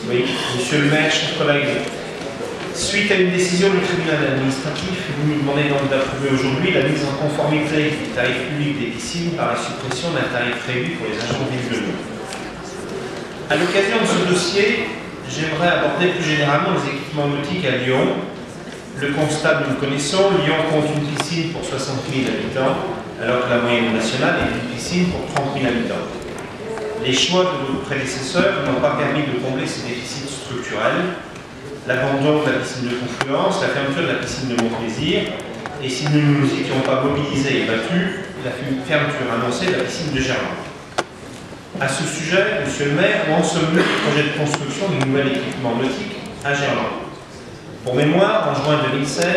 Oui, monsieur le maire, chers collègues, suite à une décision du tribunal administratif, vous nous demandez donc d'approuver aujourd'hui la mise en conformité du tarif public des piscines par la suppression d'un tarif prévu pour les agents de ville de Lyon. À l'occasion de ce dossier, j'aimerais aborder plus généralement les équipements nautiques à Lyon. Le constat, nous le connaissons, Lyon compte une piscine pour 60 000 habitants, alors que la moyenne nationale est une piscine pour 30 000 habitants. Les choix de nos prédécesseurs n'ont pas permis de combler ces déficits structurels. L'abandon de la piscine de Confluence, la fermeture de la piscine de Montplaisir, et si nous ne nous étions pas mobilisés et battus, la fermeture annoncée de la piscine de Gerland. À ce sujet, monsieur le maire, où en sommes-nous du projet de construction d'un nouvel équipement nautique à Gerland? Pour mémoire, en juin 2016,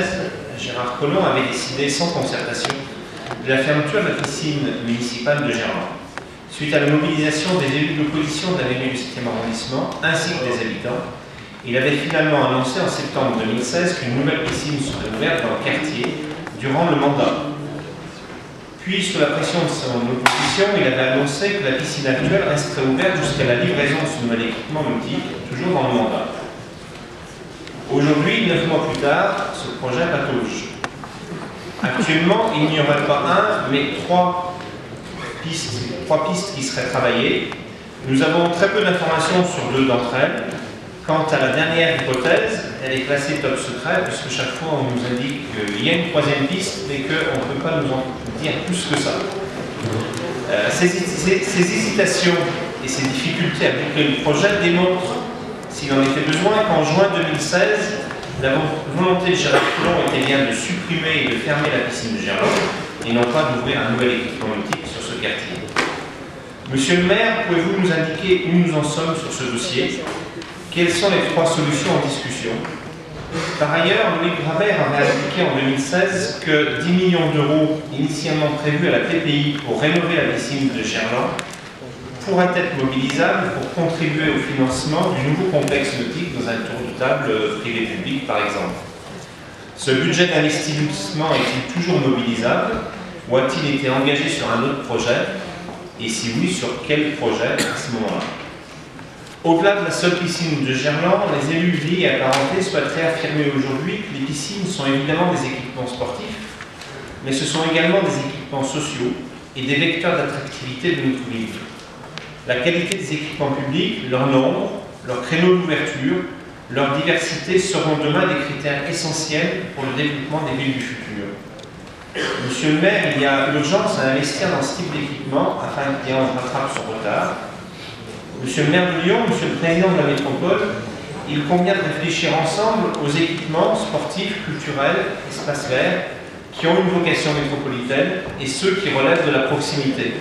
Gérard Collomb avait décidé sans concertation de la fermeture de la piscine municipale de Gerland. Suite à la mobilisation des élus d'opposition de la mairie du 7e arrondissement ainsi que des habitants, il avait finalement annoncé en septembre 2016 qu'une nouvelle piscine serait ouverte dans le quartier durant le mandat. Puis, sous la pression de son opposition, il avait annoncé que la piscine actuelle resterait ouverte jusqu'à la livraison de ce nouvel équipement nautique, toujours dans le mandat. Aujourd'hui, 9 mois plus tard, ce projet patauge. Actuellement, il n'y aurait pas un, mais trois pistes qui seraient travaillées. Nous avons très peu d'informations sur deux d'entre elles. Quant à la dernière hypothèse, elle est classée top secret, puisque chaque fois on nous indique qu'il y a une troisième piste, mais qu'on ne peut pas nous en dire plus que ça. Ces hésitations et ces difficultés à boucler le projet démontrent, s'il en était besoin, qu'en juin 2016, la volonté de Gérard Collomb était bien de supprimer et de fermer la piscine de Gerland, et non pas d'ouvrir un nouvel équipement nautique sur ce quartier. Monsieur le maire, pouvez-vous nous indiquer où nous en sommes sur ce dossier? Quelles sont les trois solutions en discussion? Par ailleurs, Louis Grabert avait indiqué en 2016 que 10 millions d'euros initialement prévus à la PPI pour rénover la piscine de Gerland pourraient être mobilisables pour contribuer au financement du nouveau complexe nautique dans un tour de table privé-public, par exemple. Ce budget d'investissement est-il toujours mobilisable ou a-t-il été engagé sur un autre projet? Et si oui, sur quel projet à ce moment-là? Au-delà de la seule piscine de Gerland, les élus liés et apparentés souhaiteraient affirmer aujourd'hui que les piscines sont évidemment des équipements sportifs, mais ce sont également des équipements sociaux et des vecteurs d'attractivité de notre ville. La qualité des équipements publics, leur nombre, leur créneau d'ouverture, leur diversité seront demain des critères essentiels pour le développement des villes du futur. Monsieur le maire, il y a urgence à investir dans ce type d'équipement afin qu'il rattrape son retard. Monsieur le maire de Lyon, monsieur le président de la métropole, il convient de réfléchir ensemble aux équipements sportifs, culturels, espaces verts, qui ont une vocation métropolitaine et ceux qui relèvent de la proximité.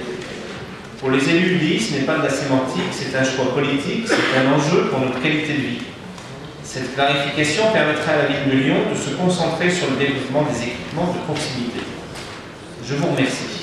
Pour les élus lits, ce n'est pas de la sémantique, c'est un choix politique, c'est un enjeu pour notre qualité de vie. Cette clarification permettra à la ville de Lyon de se concentrer sur le développement des équipements de proximité. Je vous remercie.